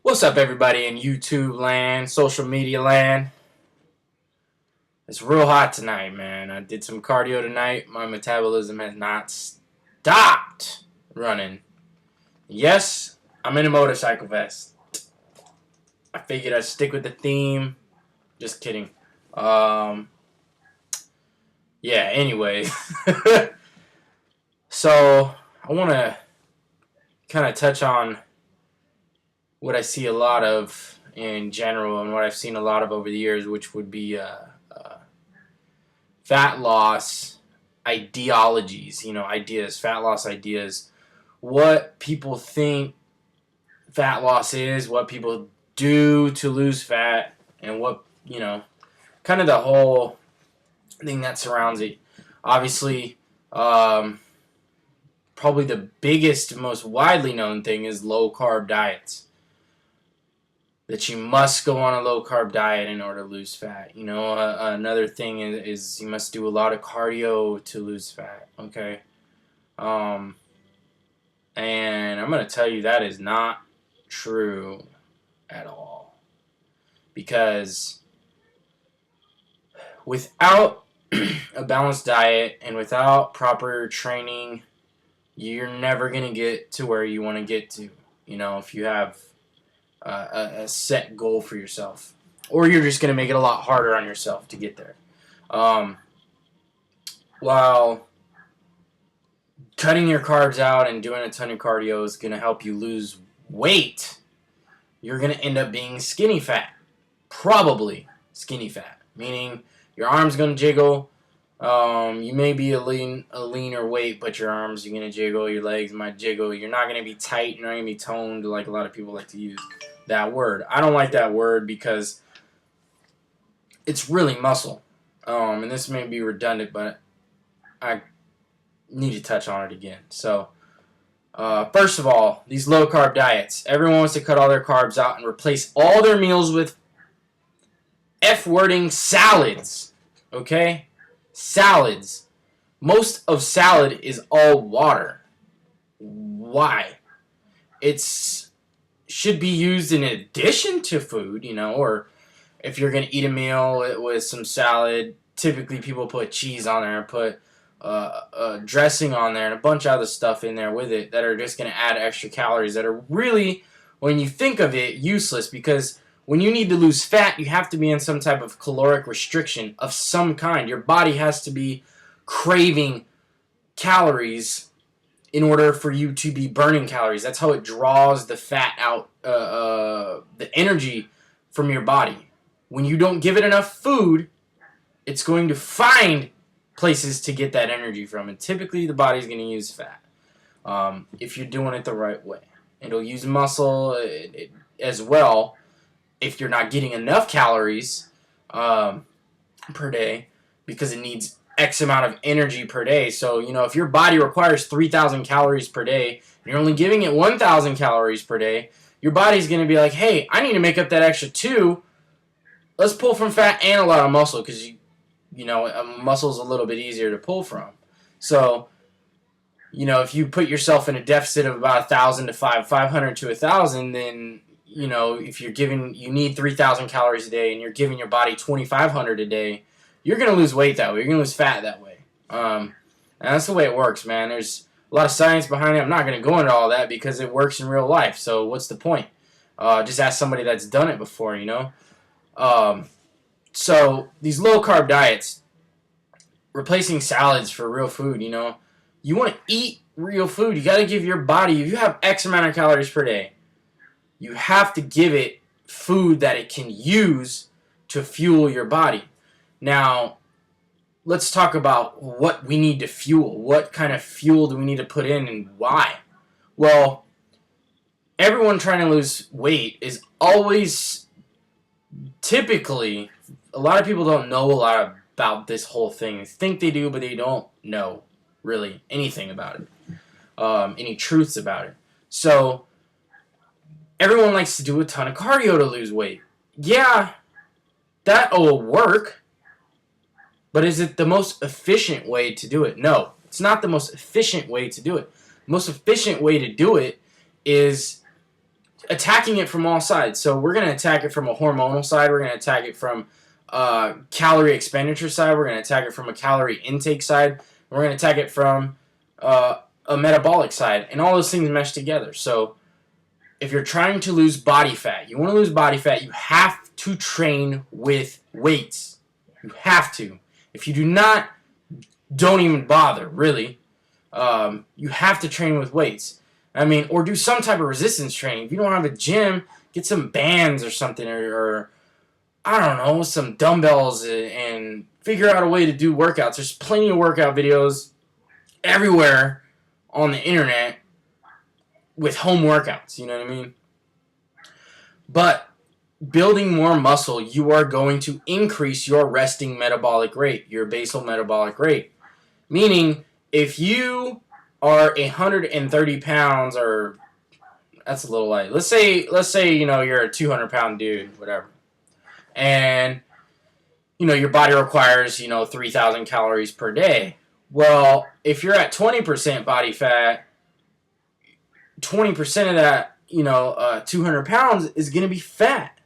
What's up, everybody in YouTube land, social media land? It's real hot tonight, man. I did some cardio tonight. My metabolism has not stopped running. Yes, I'm in a motorcycle vest. I figured I'd stick with the theme. Just kidding. Yeah, anyway. So, I want to kind of touch on what I see a lot of in general and what I've seen a lot of over the years, which would be fat loss ideologies, ideas, fat loss ideas, what people think fat loss is, what people do to lose fat, and what, kind of the whole thing that surrounds it. Obviously, probably the biggest, most widely known thing is low-carb diets. That you must go on a low-carb diet in order to lose fat. Another thing is you must do a lot of cardio to lose fat, okay? And I'm going to tell you that is not true at all. Because without a balanced diet and without proper training, you're never going to get to where you want to get to. If you have a set goal for yourself, or you're just going to make it a lot harder on yourself to get there. While cutting your carbs out and doing a ton of cardio is going to help you lose weight, you're going to end up being skinny fat. Probably skinny fat, meaning your arms going to jiggle. You may be a leaner weight, but your arms are going to jiggle, your legs might jiggle. You're not going to be tight, you're not going to be toned like a lot of people like to use that word. I don't like that word because it's really muscle. And this may be redundant, but I need to touch on it again. So, first of all, these low-carb diets. Everyone wants to cut all their carbs out and replace all their meals with F-wording salads. Okay? Salads. Most of salad is all water. Why? Should be used in addition to food, or if you're going to eat a meal with some salad, typically people put cheese on there and put dressing on there and a bunch of other stuff in there with it that are just going to add extra calories that are really, when you think of it, useless, because when you need to lose fat, you have to be in some type of caloric restriction of some kind. Your body has to be craving calories in order for you to be burning calories. That's how it draws the fat out, the energy from your body. When you don't give it enough food, it's going to find places to get that energy from. And typically the body's going to use fat if you're doing it the right way. It'll use muscle as well if you're not getting enough calories per day, because it needs X amount of energy per day. So, if your body requires 3,000 calories per day, and you're only giving it 1,000 calories per day, your body's going to be like, hey, I need to make up that extra 2. Let's pull from fat and a lot of muscle, because, muscle's a little bit easier to pull from. So, if you put yourself in a deficit of about 1,000 to 500 to 1,000, then, if you need 3,000 calories a day and you're giving your body 2,500 a day, you're going to lose weight that way. You're going to lose fat that way. And that's the way it works, man. There's a lot of science behind it. I'm not going to go into all that because it works in real life. So what's the point? Just ask somebody that's done it before, So these low-carb diets, replacing salads for real food, you want to eat real food. You got to give your body, if you have X amount of calories per day, you have to give it food that it can use to fuel your body. Now, let's talk about what we need to fuel. What kind of fuel do we need to put in and why? Well, everyone trying to lose weight is always typically, a lot of people don't know a lot about this whole thing. They think they do, but they don't know really anything about it, any truths about it. So, everyone likes to do a ton of cardio to lose weight. Yeah, that'll work. But is it the most efficient way to do it? No, it's not the most efficient way to do it. The most efficient way to do it is attacking it from all sides. So we're going to attack it from a hormonal side. We're going to attack it from calorie expenditure side. We're going to attack it from a calorie intake side. We're going to attack it from a metabolic side. And all those things mesh together. So if you're trying to lose body fat, you want to lose body fat, you have to train with weights. You have to. If you do not, don't even bother, really. You have to train with weights. I mean, or do some type of resistance training. If you don't have a gym, get some bands or something, or I don't know, some dumbbells, and figure out a way to do workouts. There's plenty of workout videos everywhere on the internet with home workouts, you know what I mean? But building more muscle, you are going to increase your resting metabolic rate, your basal metabolic rate. Meaning, if you are 130 pounds, or that's a little light. Let's say you know you're a 200-pound dude, whatever, and you know your body requires 3,000 calories per day. Well, if you're at 20% body fat, 20% of that 200 pounds is going to be fat.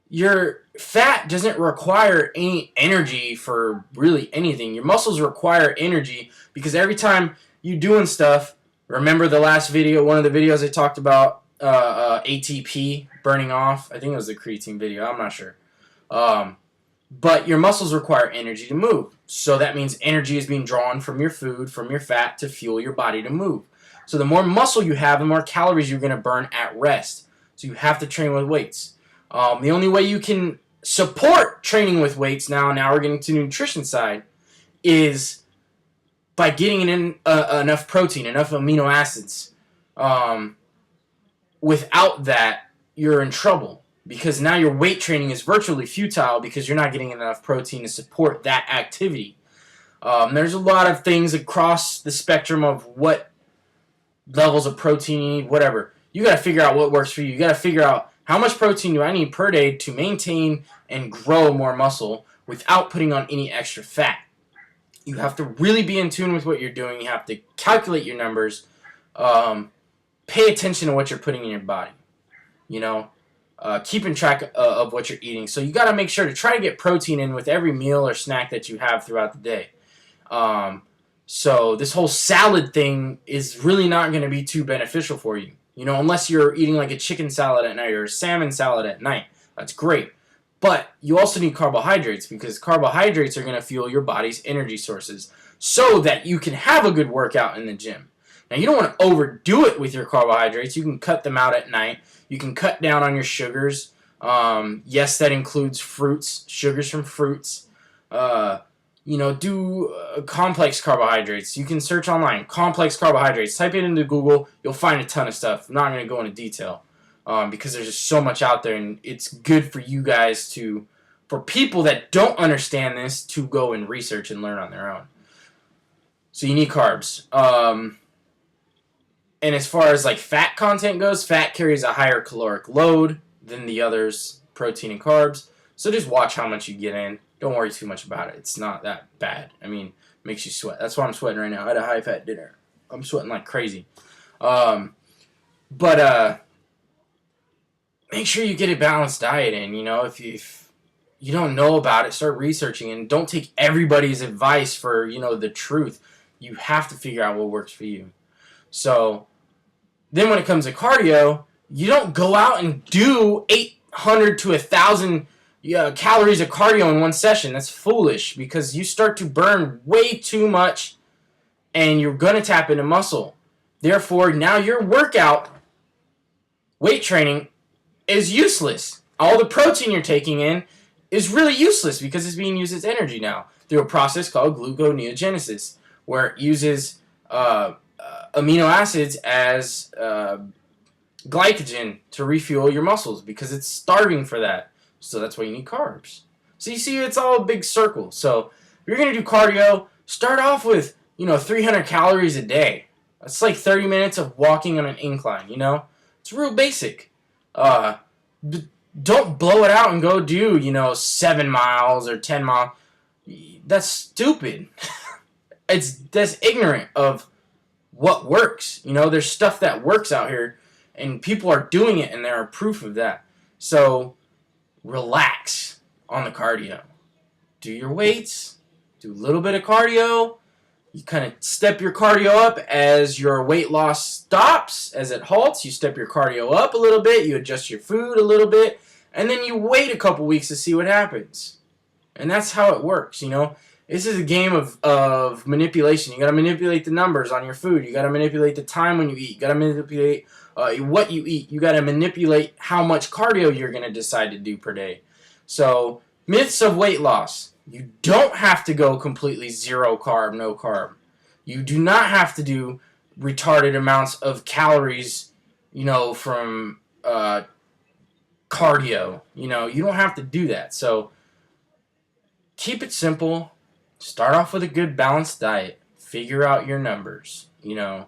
Your fat doesn't require any energy for really anything. Your muscles require energy because every time you're doing stuff, remember the last video, one of the videos I talked about ATP burning off? I think it was the creatine video. I'm not sure. But your muscles require energy to move. So that means energy is being drawn from your food, from your fat, to fuel your body to move. So the more muscle you have, the more calories you're going to burn at rest. So you have to train with weights. The only way you can support training with weights now we're getting to the nutrition side, is by getting in enough protein, enough amino acids. Without that, you're in trouble, because now your weight training is virtually futile because you're not getting enough protein to support that activity. There's a lot of things across the spectrum of what levels of protein you need, whatever. You got to figure out what works for you. You got to figure out how much protein do I need per day to maintain and grow more muscle without putting on any extra fat. You have to really be in tune with what you're doing. You have to calculate your numbers. Pay attention to what you're putting in your body. Keeping track of what you're eating. So you got to make sure to try to get protein in with every meal or snack that you have throughout the day. So this whole salad thing is really not going to be too beneficial for you. Unless you're eating like a chicken salad at night or a salmon salad at night. That's great. But you also need carbohydrates, because carbohydrates are going to fuel your body's energy sources so that you can have a good workout in the gym. Now, you don't want to overdo it with your carbohydrates. You can cut them out at night. You can cut down on your sugars. Yes, that includes fruits, sugars from fruits. Do complex carbohydrates. You can search online, complex carbohydrates. Type it into Google. You'll find a ton of stuff. I'm not going to go into detail because there's just so much out there, and it's good for you guys for people that don't understand this, to go and research and learn on their own. So you need carbs. And as far as like fat content goes, fat carries a higher caloric load than the others, protein and carbs. So just watch how much you get in. Don't worry too much about it. It's not that bad. I mean, it makes you sweat. That's why I'm sweating right now. I had a high-fat dinner. I'm sweating like crazy. But make sure you get a balanced diet in. If you don't know about it, start researching, and don't take everybody's advice for, the truth. You have to figure out what works for you. So then when it comes to cardio, you don't go out and do 800 to 1,000 calories of cardio in one session. That's foolish, because you start to burn way too much and you're going to tap into muscle. Therefore, now your workout, weight training, is useless. All the protein you're taking in is really useless because it's being used as energy now through a process called gluconeogenesis, where it uses amino acids as glycogen to refuel your muscles because it's starving for that. So that's why you need carbs. So you see, it's all a big circle. So if you're going to do cardio, start off with, 300 calories a day. That's like 30 minutes of walking on an incline, It's real basic. Don't blow it out and go do, 7 miles or 10 miles. That's stupid. That's ignorant of what works. There's stuff that works out here, And people are doing it, and there are proof of that. So relax on the cardio. Do your weights, do a little bit of cardio. You kind of step your cardio up as your weight loss stops, as it halts. You step your cardio up a little bit, you adjust your food a little bit, and then you wait a couple weeks to see what happens. And that's how it works, you know. This is a game of manipulation. You got to manipulate the numbers on your food. You got to manipulate the time when you eat. You got to manipulate what you eat. You got to manipulate how much cardio you're going to decide to do per day. So, myths of weight loss. You don't have to go completely zero carb, no carb. You do not have to do retarded amounts of calories, you know, from cardio. You know, you don't have to do that. So keep it simple. Start off with a good balanced diet. Figure out your numbers. You know,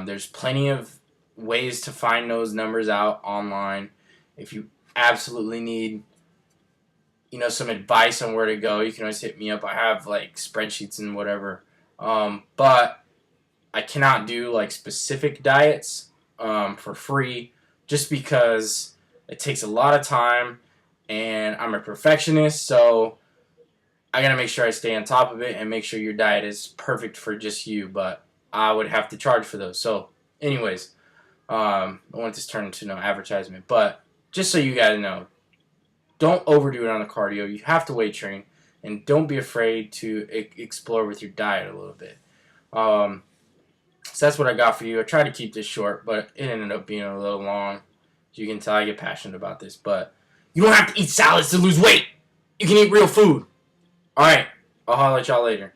there's plenty of ways to find those numbers out online. If you absolutely need, you know, some advice on where to go, you can always hit me up. I have like spreadsheets and whatever. But I cannot do like specific diets for free just because it takes a lot of time and I'm a perfectionist, so I gotta make sure I stay on top of it and make sure your diet is perfect for just you, but I would have to charge for those. So anyways, I don't want this to turn into no advertisement, but just so you guys know, don't overdo it on the cardio. You have to weight train, and don't be afraid to explore with your diet a little bit. So that's what I got for you. I tried to keep this short, but it ended up being a little long. As you can tell, I get passionate about this, but you don't have to eat salads to lose weight. You can eat real food. All right, I'll holler at y'all later.